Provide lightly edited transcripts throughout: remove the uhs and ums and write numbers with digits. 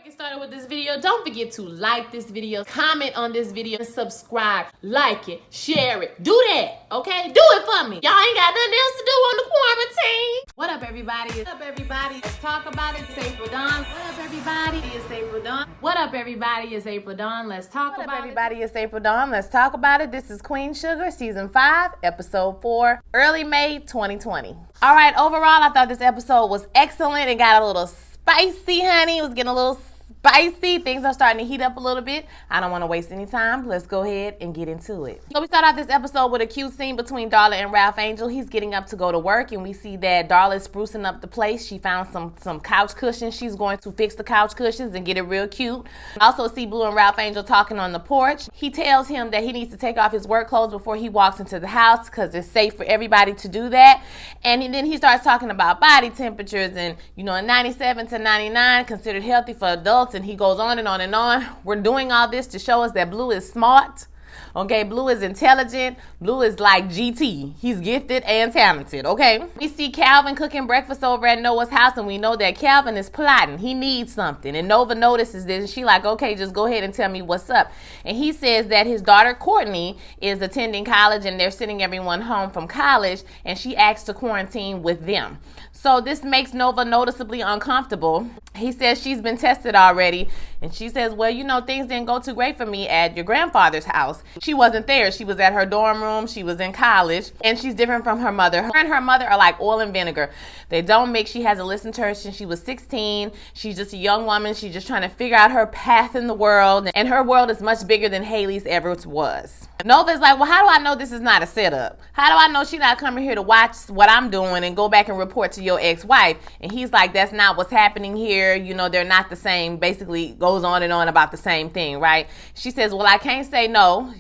Get started with this video. Don't forget to like this video, comment on this video, and subscribe. Like it, share it. Do that, okay? Do it for me. Y'all ain't got nothing else to do on the quarantine. What up, everybody? What up, everybody? Let's talk about it. It's April Dawn. What up, everybody? It's April Dawn. What up, everybody? It's April Dawn. Let's talk about it. What up, everybody? It's April Dawn. Let's talk about it. This is Queen Sugar, Season 5, Episode 4, early May 2020. All right, overall, I thought this episode was excellent. It got a little spicy, honey. It was getting a little spicy. Things are starting to heat up a little bit. I don't want to waste any time. Let's go ahead and get into it. So we start off this episode with a cute scene between Darla and Ralph Angel. He's getting up to go to work, and we see that Darla is sprucing up the place. She found some couch cushions. She's going to fix the couch cushions and get it real cute. Also see Blue and Ralph Angel talking on the porch. He tells him that he needs to take off his work clothes before he walks into the house because it's safe for everybody to do that. And then he starts talking about body temperatures and, 97 to 99 considered healthy for adults. And he goes on and on and on. We're doing all this to show us that Blue is smart. Okay, Blue is intelligent. Blue is like GT. He's gifted and talented, okay? We see Calvin cooking breakfast over at Noah's house, and we know that Calvin is plotting. He needs something. And Nova notices this, and she like, okay, just go ahead and tell me what's up. And he says that his daughter Courtney is attending college, and they're sending everyone home from college, and she asked to quarantine with them. So this makes Nova noticeably uncomfortable. He says she's been tested already, and she says, well, things didn't go too great for me at your grandfather's house. She wasn't there. She was at her dorm room. She was in college, and she's different from her mother. Her and her mother are like oil and vinegar. They don't mix. She hasn't listened to her since she was 16. She's just a young woman. She's just trying to figure out her path in the world, and her world is much bigger than Haley's ever was. Nova's like, well, how do I know this is not a setup? How do I know she's not coming here to watch what I'm doing and go back and report to your ex-wife? And he's like, that's not what's happening here. They're not the same. Basically goes on and on about the same thing, right? She says, well, I can't say no.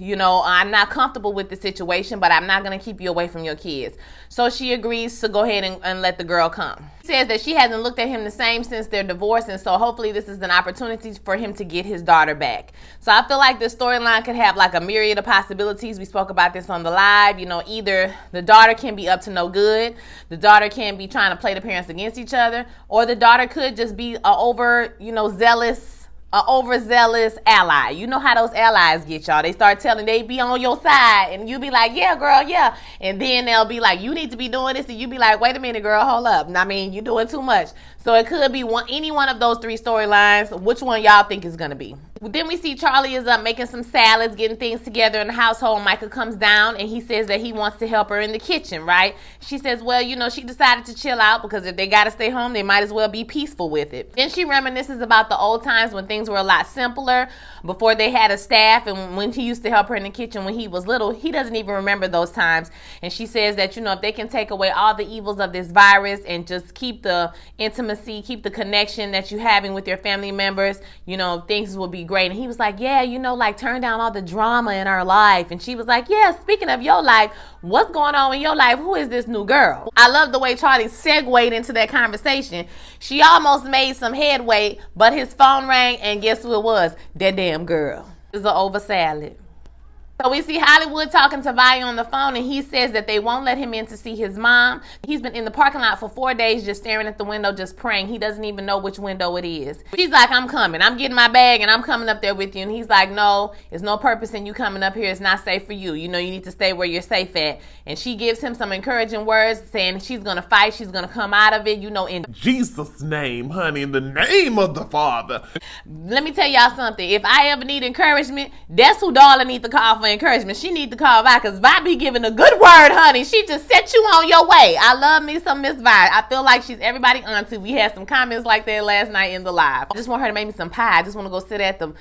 I'm not comfortable with the situation, but I'm not going to keep you away from your kids. So she agrees to go ahead and let the girl come. She says that she hasn't looked at him the same since their divorce, and so hopefully this is an opportunity for him to get his daughter back. So I feel like this storyline could have like a myriad of possibilities. We spoke about this on the live. Either the daughter can be up to no good, the daughter can be trying to play the parents against each other, or the daughter could just be overzealous ally. You know how those allies get, y'all. They start telling they be on your side, and you be like, yeah, girl, yeah. And then they'll be like, you need to be doing this, and you be like, wait a minute, girl, hold up. You're doing too much. So it could be any one of those three storylines. Which one y'all think is going to be? Then we see Charlie is up making some salads, getting things together in the household. Micah comes down, and he says that he wants to help her in the kitchen, right? She says, well, she decided to chill out because if they got to stay home, they might as well be peaceful with it. Then she reminisces about the old times when things were a lot simpler, before they had a staff, and when he used to help her in the kitchen when he was little. He doesn't even remember those times. And she says that, if they can take away all the evils of this virus and just keep the intimacy, keep the connection that you're having with your family members, things will be great. And he was like, yeah, turn down all the drama in our life. And she was like, yeah, speaking of your life, what's going on in your life? Who is this new girl? I love the way Charlie segued into that conversation. She almost made some headway, but his phone rang, and guess who it was? That damn girl. It's an over salad. So we see Hollywood talking to Vi on the phone, and he says that they won't let him in to see his mom. He's been in the parking lot for 4 days just staring at the window, just praying. He doesn't even know which window it is. She's like, I'm coming. I'm getting my bag, and I'm coming up there with you. And he's like, no, there's no purpose in you coming up here. It's not safe for you. You need to stay where you're safe at. And she gives him some encouraging words, saying she's going to fight. She's going to come out of it, in Jesus' name, honey, in the name of the Father. Let me tell y'all something. If I ever need encouragement, that's who Darla needs to call for encouragement. She need to call Vi, because Vi be giving a good word, honey. She just set you on your way. I love me some Miss Vi. I feel like she's everybody auntie. We had some comments like that last night in the live. I just want her to make me some pie. I just want to go sit at the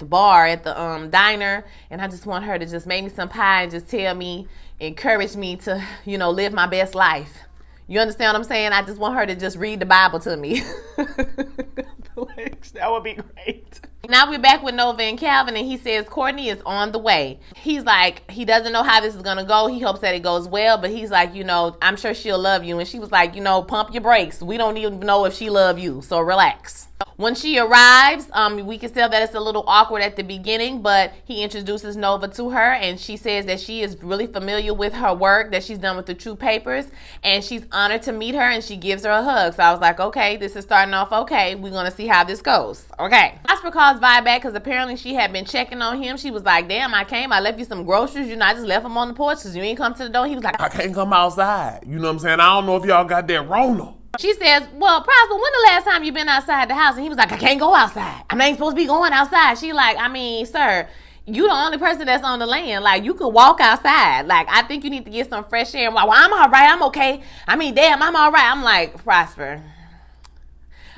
bar, at the diner, and I just want her to just make me some pie and just tell me, encourage me to, live my best life. You understand what I'm saying? I just want her to just read the Bible to me. That would be great. Now we're back with Nova and Calvin, and he says Courtney is on the way. He's like, he doesn't know how this is gonna go. He hopes that it goes well, but he's like, I'm sure she'll love you. And she was like, pump your brakes. We don't even know if she love you, so relax. When she arrives, we can tell that it's a little awkward at the beginning, but he introduces Nova to her, and she says that she is really familiar with her work that she's done with the True Papers, and she's honored to meet her, and she gives her a hug. So I was like, okay, this is starting off okay. We're going to see how this goes. Okay. Prosper calls Vi back because apparently she had been checking on him. She was like, damn, I left you some groceries. I just left them on the porch because you ain't come to the door. He was like, I can't come outside. You know what I'm saying? I don't know if y'all got that Ronald. She says, well, Prosper, when the last time you been outside the house? And he was like, I can't go outside. I'm not even supposed to be going outside. She like, sir, you the only person that's on the land. Like, you could walk outside. Like, I think you need to get some fresh air. Well, I'm all right. I'm okay. Damn, I'm all right. I'm like, Prosper.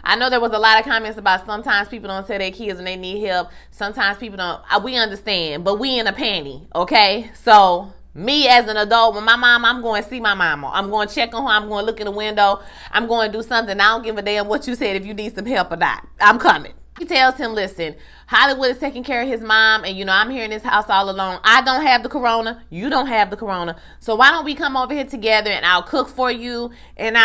I know there was a lot of comments about sometimes people don't tell their kids when they need help. Sometimes people don't. We understand, but we in a panty, okay? So me as an adult, with my mom, I'm going to see my mama. I'm going to check on her. I'm going to look in the window. I'm going to do something. I don't give a damn what you said if you need some help or not. I'm coming. He tells him, listen, Hollywood is taking care of his mom, and I'm here in this house all alone. I don't have the corona. You don't have the corona. So why don't we come over here together, and I'll cook for you, and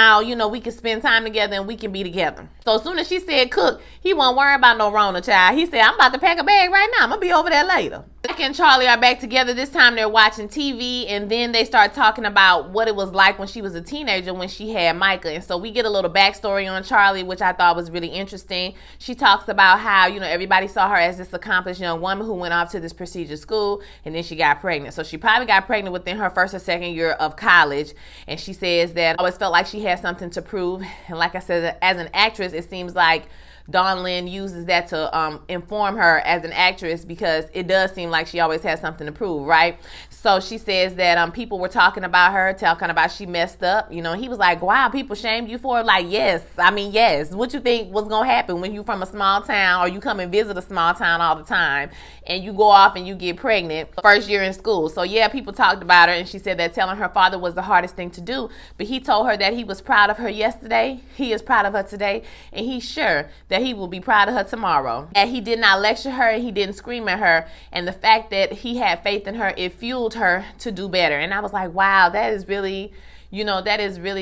we can spend time together, and we can be together. So as soon as she said cook, he won't worry about no Rona, child. He said, I'm about to pack a bag right now. I'm going to be over there later. Jack and Charlie are back together. This time they're watching TV, and then they start talking about what it was like when she was a teenager when she had Micah. And so we get a little backstory on Charlie, which I thought was really interesting. She talks about how, everybody saw her as this accomplished young woman who went off to this prestigious school, and then she got pregnant. So she probably got pregnant within her first or second year of college. And she says that I always felt like she had something to prove. And like I said, as an actress, it seems like Dawn Lynn uses that to inform her as an actress, because it does seem like she always has something to prove, right? So she says that people were talking about her, talking about she messed up. He was like, wow, people shamed you for it? Like, yes. Yes. What you think was going to happen when you from a small town, or you come and visit a small town all the time, and you go off and you get pregnant first year in school? So yeah, people talked about her, and she said that telling her father was the hardest thing to do, but he told her that he was proud of her yesterday, he is proud of her today, and he's sure that he will be proud of her tomorrow. And he did not lecture her, and he didn't scream at her, and the fact that he had faith in her, it fueled her to do better. And I was like, wow, that is really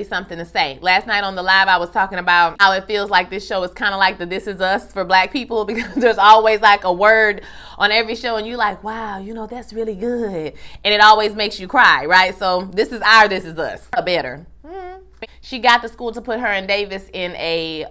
something to say. Last night on the live, I was talking about how it feels like this show is kind of like the This Is Us for Black people, because there's always like a word on every show, and you're like, wow, that's really good. And it always makes you cry, right? So this is our This Is Us, a better. She got the school to put her and Davis in a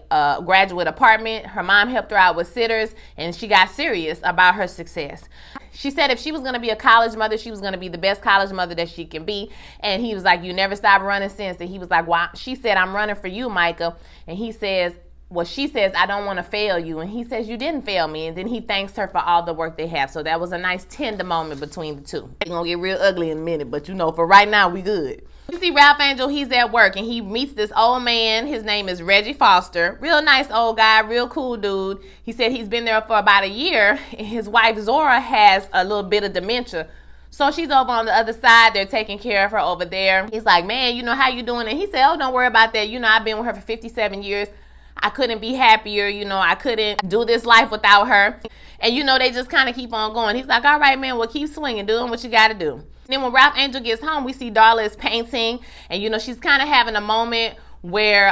graduate apartment. Her mom helped her out with sitters, and she got serious about her success. She said if she was going to be a college mother, she was going to be the best college mother that she can be. And he was like, you never stop running since. And he was like, well, she said, I'm running for you, Micah. And he says, well, she says, I don't want to fail you. And he says, you didn't fail me. And then he thanks her for all the work they have. So that was a nice tender moment between the two. It's going to get real ugly in a minute, but for right now, we good. You see Ralph Angel, he's at work, and he meets this old man. His name is Reggie Foster. Real nice old guy, real cool dude. He said he's been there for about a year, and his wife Zora has a little bit of dementia. So she's over on the other side. They're taking care of her over there. He's like, man, how you doing? And he said, oh, don't worry about that. I've been with her for 57 years. I couldn't be happier. I couldn't do this life without her. And, they just kind of keep on going. He's like, all right, man, well, keep swinging, doing what you got to do. Then when Ralph Angel gets home, we see Darla is painting, and, she's kind of having a moment where,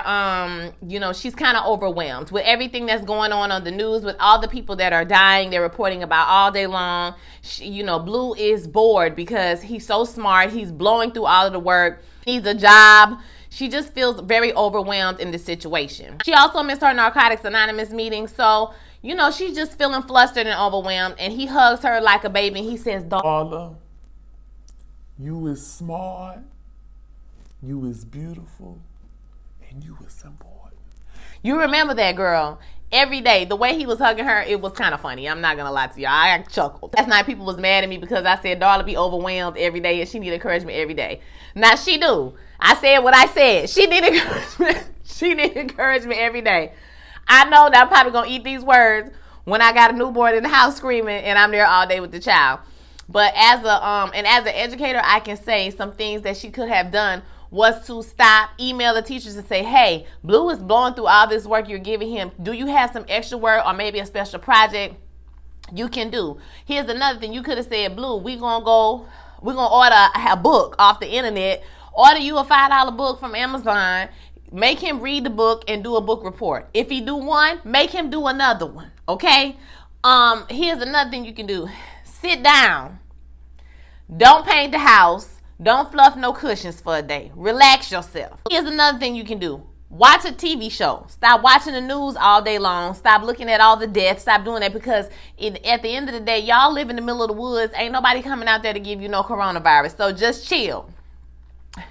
she's kind of overwhelmed with everything that's going on the news, with all the people that are dying. They're reporting about all day long. Blue is bored because he's so smart. He's blowing through all of the work. He needs a job. She just feels very overwhelmed in this situation. She also missed her Narcotics Anonymous meeting. So, she's just feeling flustered and overwhelmed. And he hugs her like a baby. And he says, Darla, you is smart, you is beautiful, and you is important. You remember that, girl. Every day, the way he was hugging her, it was kind of funny. I'm not going to lie to y'all. I chuckled. Last night, people was mad at me because I said Darla be overwhelmed every day and she need encouragement every day. Now, she do. I said what I said. She need encouragement. She need encouragement every day. I know that I'm probably going to eat these words when I got a newborn in the house screaming and I'm there all day with the child. But as an educator, I can say some things that she could have done was to stop, email the teachers and say, hey, Blue is blowing through all this work you're giving him. Do you have some extra work or maybe a special project you can do. Here's another thing. You could have said, Blue, we're going to order a book off the internet. Order you a $5 book from Amazon. Make him read the book and do a book report. If he do one, make him do another one. Okay? Here's another thing you can do. Sit down. Don't paint the house. Don't fluff no cushions for a day. Relax yourself. Here's another thing you can do. Watch a TV show. Stop watching the news all day long. Stop looking at all the deaths. Stop doing that, because at the end of the day, y'all live in the middle of the woods. Ain't nobody coming out there to give you no coronavirus. So just chill.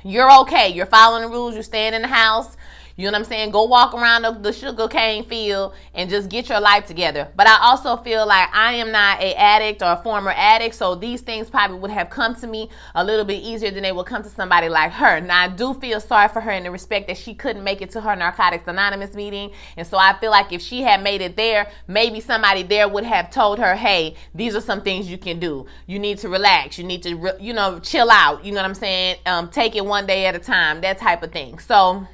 You're okay. You're following the rules. You're staying in the house. You know what I'm saying? Go walk around the sugar cane field and just get your life together. But I also feel like I am not an addict or a former addict, so these things probably would have come to me a little bit easier than they would come to somebody like her. Now, I do feel sorry for her in the respect that she couldn't make it to her Narcotics Anonymous meeting, and so I feel like if she had made it there, maybe somebody there would have told her, hey, these are some things you can do. You need to relax. You need to, chill out. You know what I'm saying? Take it one day at a time, that type of thing. So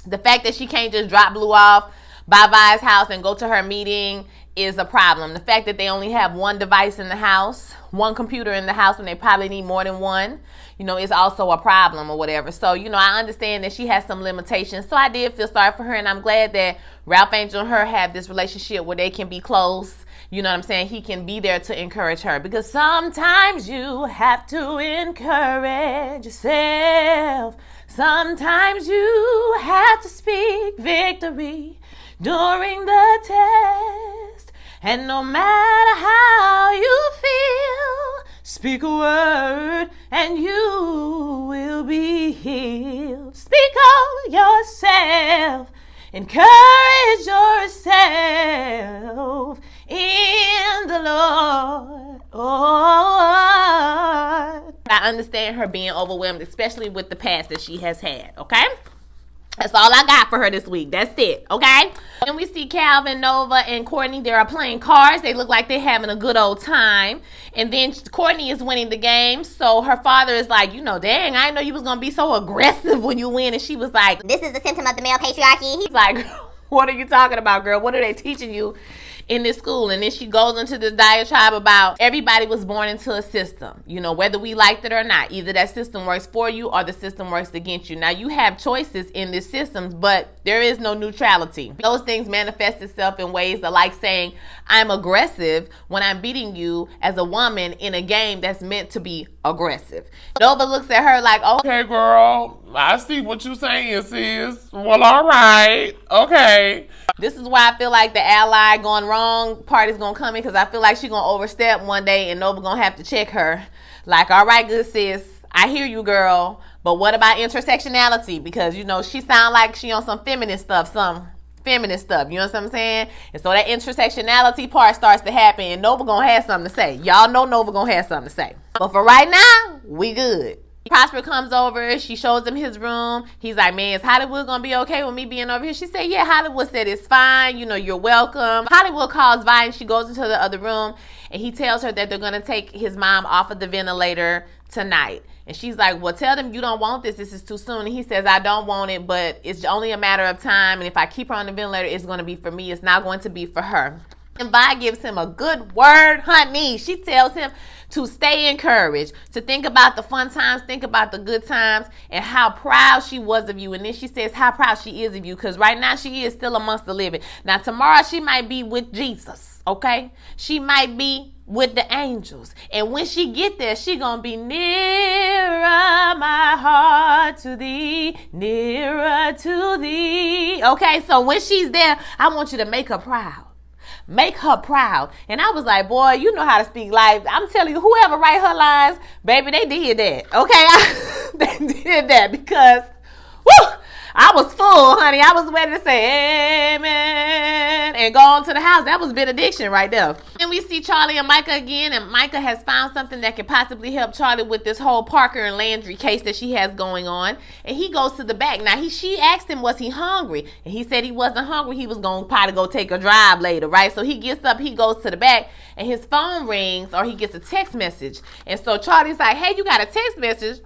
the fact that she can't just drop Blue off by Vi's house and go to her meeting is a problem. The fact that they only have one device in the house, one computer in the house when they probably need more than one, is also a problem or whatever. So, I understand that she has some limitations. So I did feel sorry for her, and I'm glad that Ralph Angel and her have this relationship where they can be close. You know what I'm saying? He can be there to encourage her, because sometimes you have to encourage yourself. Sometimes you have to speak victory during the test. And no matter how you feel, speak a word and you will be healed. Speak over yourself. Encourage yourself in the Lord. I understand her being overwhelmed, especially with the past that she has had, okay? That's all I got for her this week. That's it, okay? And we see Calvin, Nova, and Courtney. They are playing cards. They look like they're having a good old time. And then Courtney is winning the game. So her father is like, dang, I didn't know you was going to be so aggressive when you win. And she was like, this is a symptom of the male patriarchy. He's like, what are you talking about, girl? What are they teaching you in this school? And then she goes into this diatribe about everybody was born into a system, whether we liked it or not. Either that system works for you or the system works against you. Now, you have choices in this system, but there is no neutrality. Those things manifest itself in ways that, like saying, I'm aggressive when I'm beating you as a woman in a game that's meant to be aggressive. Nova looks at her like, Okay, girl, I see what you're saying, sis. Well, all right. Okay. This is why I feel like the ally gone wrong part is going to come in, because I feel like she's going to overstep one day and Nova going to have to check her. Like, all right, good sis, I hear you, girl, but what about intersectionality? Because, she sound like she on some feminist stuff, you know what I'm saying? And so that intersectionality part starts to happen, and Nova going to have something to say. Y'all know Nova going to have something to say. But for right now, we good. Prosper comes over. She shows him his room. He's like, man, is Hollywood going to be okay with me being over here? She said, yeah, Hollywood said it's fine. You're welcome. Hollywood calls Vi, and she goes into the other room, and he tells her that they're going to take his mom off of the ventilator tonight. And she's like, well, tell them you don't want this. This is too soon. And he says, I don't want it, but it's only a matter of time. And if I keep her on the ventilator, it's going to be for me. It's not going to be for her. And Vi gives him a good word, honey. She tells him to stay encouraged, to think about the fun times, think about the good times, and how proud she was of you. And then she says how proud she is of you, because right now she is still amongst the living. Now, tomorrow she might be with Jesus, okay? She might be with the angels. And when she get there, she gonna be nearer my heart to thee, nearer to thee. Okay, so when she's there, I want you to make her proud. Make her proud. And I was like, boy, you know how to speak life. I'm telling you, whoever write her lines, baby, they did that. Okay? They did that because, whoo, I was full, honey. I was ready to say amen and go on to the house. That was benediction right there. And we see Charlie and Micah again, and Micah has found something that could possibly help Charlie with this whole Parker and Landry case that she has going on. And he goes to the back. Now, she asked him, was he hungry? And he said he wasn't hungry. He was going to probably go take a drive later, right? So he gets up, he goes to the back, and his phone rings, or he gets a text message. And so Charlie's like, hey, you got a text message?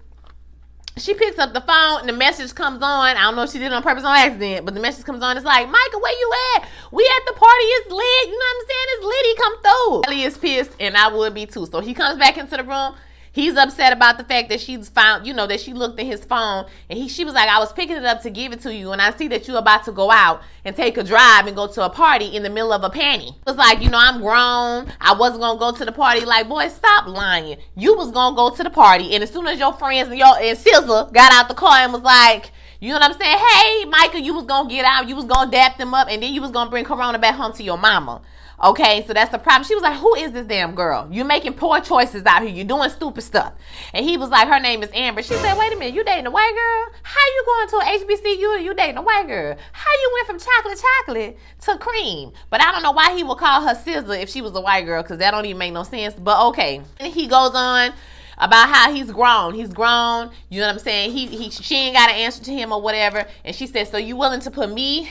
She picks up the phone and the message comes on. I don't know if she did it on purpose or on accident, but the message comes on. It's like, Micah, where you at? We at the party. It's lit. You know what I'm saying? It's litty. Come through. probably is pissed, and I would be too. So he comes back into the room. He's upset about the fact that she's found, you know, that she looked at his phone, and she was like, I was picking it up to give it to you, and I see that you're about to go out and take a drive and go to a party in the middle of a panty. It was like, you know, I'm grown. I wasn't going to go to the party. Like, boy, stop lying. You was going to go to the party, and as soon as your friends and SZA got out the car and was like, you know what I'm saying? Hey, Micah, you was going to get out. You was going to dap them up, and then you was going to bring Corona back home to your mama. Okay, so that's the problem. She was like, who is this damn girl? You're making poor choices out here. You're doing stupid stuff. And he was like, her name is Amber. She said, wait a minute, you dating a white girl? How you going to an HBCU and you dating a white girl? How you went from chocolate to cream? But I don't know why he would call her SZA if she was a white girl, because that don't even make no sense. But okay. And he goes on about how he's grown. He's grown. You know what I'm saying? She ain't got an answer to him or whatever. And she said, so you willing to put me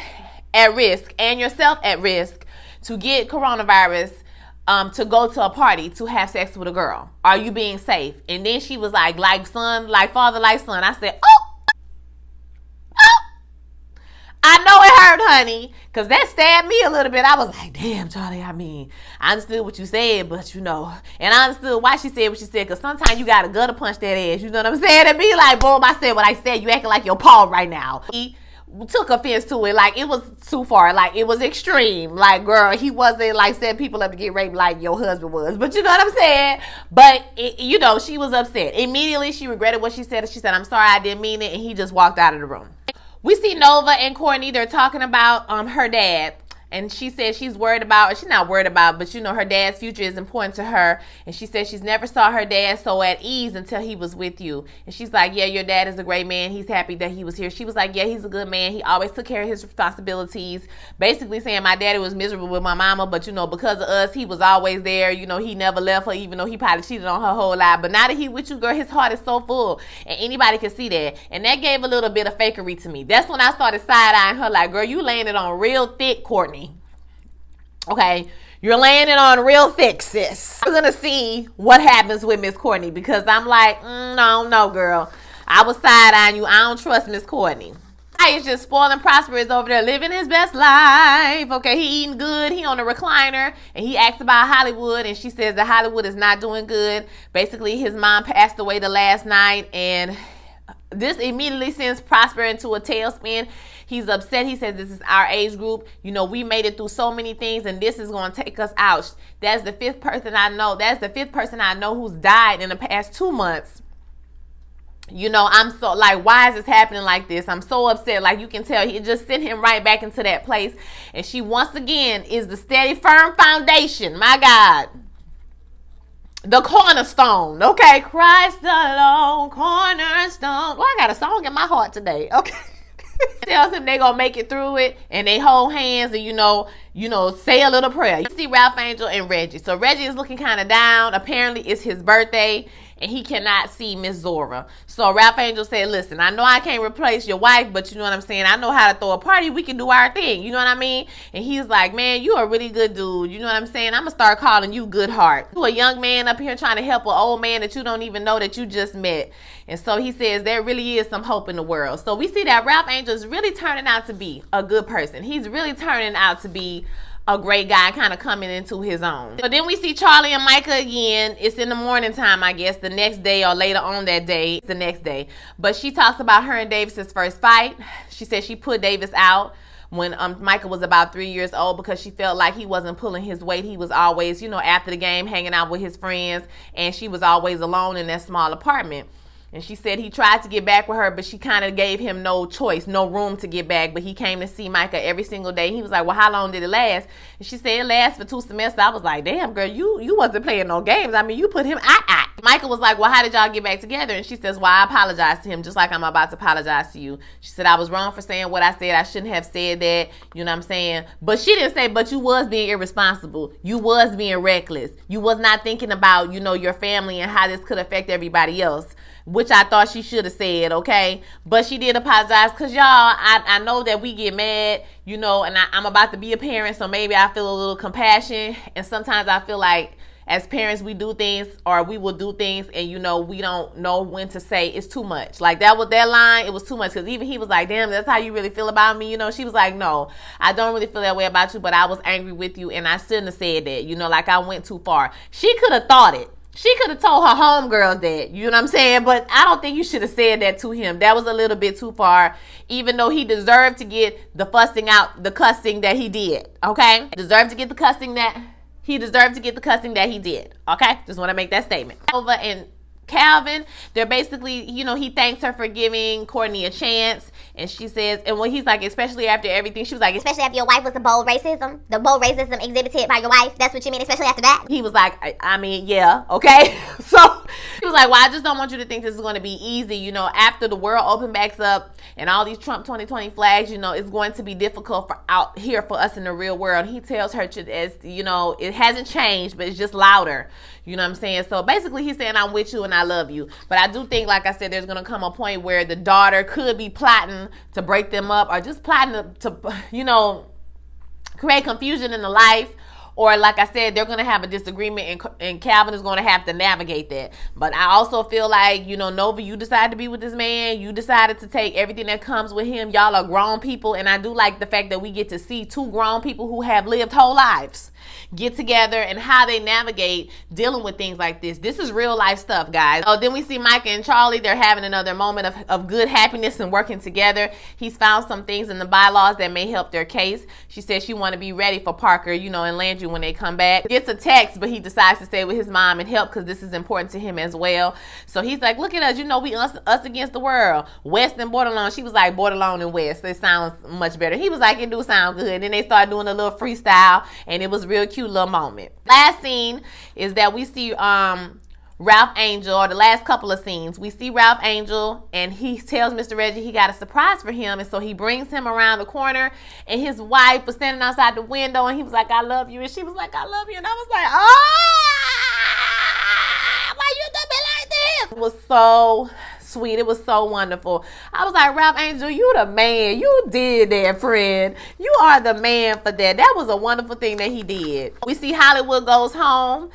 at risk and yourself at risk to get coronavirus, to go to a party to have sex with a girl? Are you being safe? And then she was like son, like father, like son. I said, oh, I know it hurt, honey, because that stabbed me a little bit. I was like, damn, Charlie, I mean, I understood what you said, but you know, and I understood why she said what she said, because sometimes you got to gutter punch that ass, you know what I'm saying? And be like, boom, I said what I said. You acting like your paw right now. He took offense to it. Like, it was too far. Like, it was extreme. Like, girl, he wasn't like setting people up to get raped like your husband was. But you know what I'm saying? But, you know, she was upset. Immediately, she regretted what she said. She said, I'm sorry, I didn't mean it. And he just walked out of the room. We see Nova and Courtney. They're talking about her dad. And she said she's worried about, she's not worried about, but you know, her dad's future is important to her. And she said she's never saw her dad so at ease until he was with you. And she's like, yeah, your dad is a great man. He's happy that he was here. She was like, yeah, he's a good man. He always took care of his responsibilities. Basically saying my daddy was miserable with my mama, but you know, because of us, he was always there. You know, he never left her, even though he probably cheated on her whole life. But now that he with you, girl, his heart is so full. And anybody can see that. And that gave a little bit of fakery to me. That's when I started side-eyeing her like, girl, you laying it on real thick, Courtney. Okay, you're laying it on real thick, sis. We're gonna see what happens with Miss Courtney, because I'm like, no, girl. I was side-eyeing you. I don't trust Miss Courtney. He's just spoiled and prosperous over there, living his best life. Okay, he eating good. He on a recliner, and he asks about Hollywood, and she says that Hollywood is not doing good. Basically, his mom passed away the last night, and this immediately sends Prosper into a tailspin. He's upset. He says, this is our age group. You know, we made it through so many things, and this is going to take us out. That's the fifth person I know. That's the fifth person I know who's died in the past 2 months. You know, I'm so, like, why is this happening like this? I'm so upset. Like, you can tell, he just sent him right back into that place. And she, once again, is the steady, firm foundation. My God. The cornerstone, okay? Christ alone, cornerstone. Well, I got a song in my heart today, okay? Tells him they gonna make it through it, and they hold hands, and you know, say a little prayer. You see Ralph Angel and Reggie. So Reggie is looking kind of down. Apparently, it's his birthday, and he cannot see Miss Zora. So Ralph Angel said, listen, I know I can't replace your wife, but you know what I'm saying? I know how to throw a party. We can do our thing. You know what I mean? And he's like, man, you a really good dude. You know what I'm saying? I'm going to start calling you Good Heart. You a young man up here trying to help an old man that you don't even know that you just met. And so he says there really is some hope in the world. So we see that Ralph Angel is really turning out to be a good person. He's really turning out to be a great guy, kind of coming into his own. So then we see Charlie and Micah again. It's in the morning time, I guess, the next day or later on that day. It's the next day. But she talks about her and Davis's first fight. She said she put Davis out when Micah was about 3 years old because she felt like he wasn't pulling his weight. He was always, you know, after the game hanging out with his friends, and she was always alone in that small apartment. And she said he tried to get back with her, but she kind of gave him no choice, no room to get back. But he came to see Micah every single day. He was like, well, how long did it last? And she said it lasted for 2 semesters. I was like, damn, girl, you wasn't playing no games. I mean, you put him out. Micah was like, well, how did y'all get back together? And she says, well, I apologized to him just like I'm about to apologize to you. She said, I was wrong for saying what I said. I shouldn't have said that. You know what I'm saying? But she didn't say, but you was being irresponsible. You was being reckless. You was not thinking about, you know, your family and how this could affect everybody else, which I thought she should have said, okay? But she did apologize because, y'all, I know that we get mad, you know, and I'm about to be a parent, so maybe I feel a little compassion. And sometimes I feel like as parents, we do things, or we will do things, and you know, we don't know when to say it's too much. Like that line, it was too much, because even he was like, damn, that's how you really feel about me, you know. She was like, no, I don't really feel that way about you, but I was angry with you, and I shouldn't have said that, you know, like I went too far. She could have thought it. She could have told her homegirls that, you know what I'm saying? But I don't think you should have said that to him. That was a little bit too far, even though he deserved to get the cussing that he did, okay? He deserved to get the cussing that he did, okay? Just want to make that statement. Over in Calvin, they're basically, you know, he thanks her for giving Courtney a chance, and she says, and when he's like, especially after everything, she was like, especially after your wife was the bold racism exhibited by your wife, that's what you mean, especially after that? He was like, I mean, yeah, okay. So he was like, well, I just don't want you to think this is going to be easy, you know, after the world open backs up and all these Trump 2020 flags, you know, it's going to be difficult for out here for us in the real world. He tells her to, as you know, it hasn't changed, but it's just louder, you know what I'm saying? So basically he's saying, I'm with you and I love you. But I do think, like I said, there's going to come a point where the daughter could be plotting to break them up, or just plotting to you know, create confusion in the life. Or like I said, they're going to have a disagreement, and Calvin is going to have to navigate that. But I also feel like, you know, Nova, you decided to be with this man. You decided to take everything that comes with him. Y'all are grown people. And I do like the fact that we get to see two grown people who have lived whole lives get together and how they navigate dealing with things like this. This is real life stuff, guys. Oh, then we see Micah and Charlie. They're having another moment of good happiness and working together. He's found some things in the bylaws that may help their case. She says she want to be ready for Parker, you know, and Landry when they come back. Gets a text, but he decides to stay with his mom and help because this is important to him as well. So he's like, look at us, you know, we us against the world. West and Borderline. She was like, Borderline and West. It sounds much better. He was like, it do sound good. Then they started doing a little freestyle, and it was real cute little moment. Last scene is that we see Ralph Angel, or the last couple of scenes, we see Ralph Angel, and he tells Mr. Reggie he got a surprise for him, and so he brings him around the corner, and his wife was standing outside the window, and he was like, I love you, and she was like, I love you, and I was like, why you do me like this? It was so sweet. It was so wonderful. I was like, Ralph Angel, you the man. You did that, friend. You are the man for that. That was a wonderful thing that he did. We see Hollywood goes home,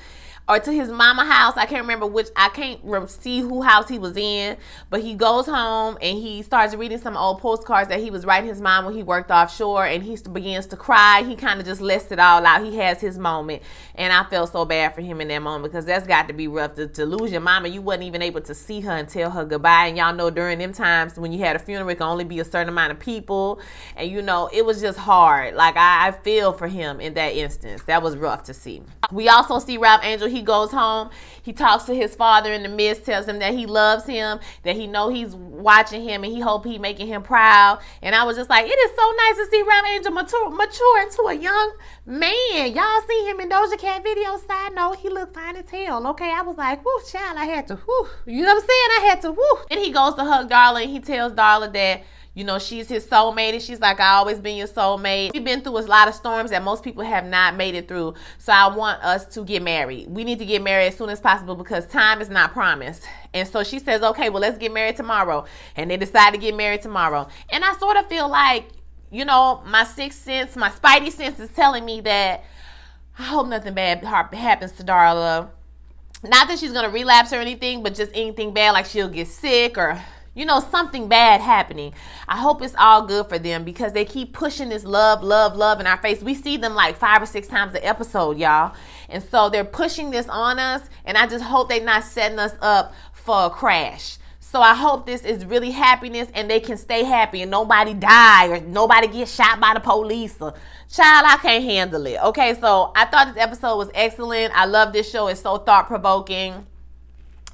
or to his mama house. I can't remember which, I can't see who house he was in, but he goes home and he starts reading some old postcards that he was writing his mom when he worked offshore, and he begins to cry. He kind of just lets it all out. He has his moment, and I felt so bad for him in that moment, because that's got to be rough to lose your mama. You wasn't even able to see her and tell her goodbye, and y'all know during them times when you had a funeral, it can only be a certain amount of people, and you know, it was just hard. Like, I feel for him in that instance. That was rough to see. We also see Ralph Angel. He goes home, he talks to his father in the midst, tells him that he loves him, that he know he's watching him, and he hope he making him proud. And I was just like, it is so nice to see Ralph Angel mature into a young man. Y'all see him in Doja Cat videos. Side note, he looked fine as hell. Okay, I was like, whoo, child, I had to, whoo. You know what I'm saying? I had to, whoo. And he goes to hug Darla, and he tells Darla that, you know, she's his soulmate, and she's like, I always been your soulmate. We've been through a lot of storms that most people have not made it through. So I want us to get married. We need to get married as soon as possible, because time is not promised. And so she says, okay, well, let's get married tomorrow. And they decide to get married tomorrow. And I sort of feel like, you know, my sixth sense, my spidey sense is telling me that I hope nothing bad happens to Darla. Not that she's going to relapse or anything, but just anything bad, like she'll get sick, or you know, something bad happening. I hope it's all good for them, because they keep pushing this love in our face. We see them like 5 or 6 times an episode, y'all. And so they're pushing this on us, and I just hope they're not setting us up for a crash. So I hope this is really happiness, and they can stay happy, and nobody die, or nobody get shot by the police. Or, child, I can't handle it. Okay, so I thought this episode was excellent. I love this show. It's so thought-provoking.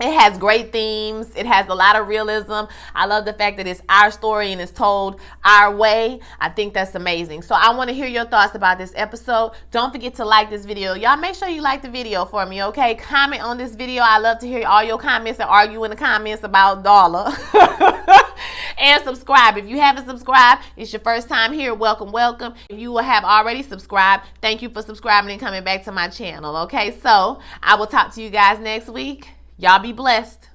It has great themes. It has a lot of realism. I love the fact that it's our story and it's told our way. I think that's amazing. So I want to hear your thoughts about this episode. Don't forget to like this video. Y'all make sure you like the video for me, okay? Comment on this video. I love to hear all your comments and argue in the comments about Darla. And subscribe. If you haven't subscribed, it's your first time here, welcome, welcome. If you have already subscribed, thank you for subscribing and coming back to my channel, okay? So I will talk to you guys next week. Y'all be blessed.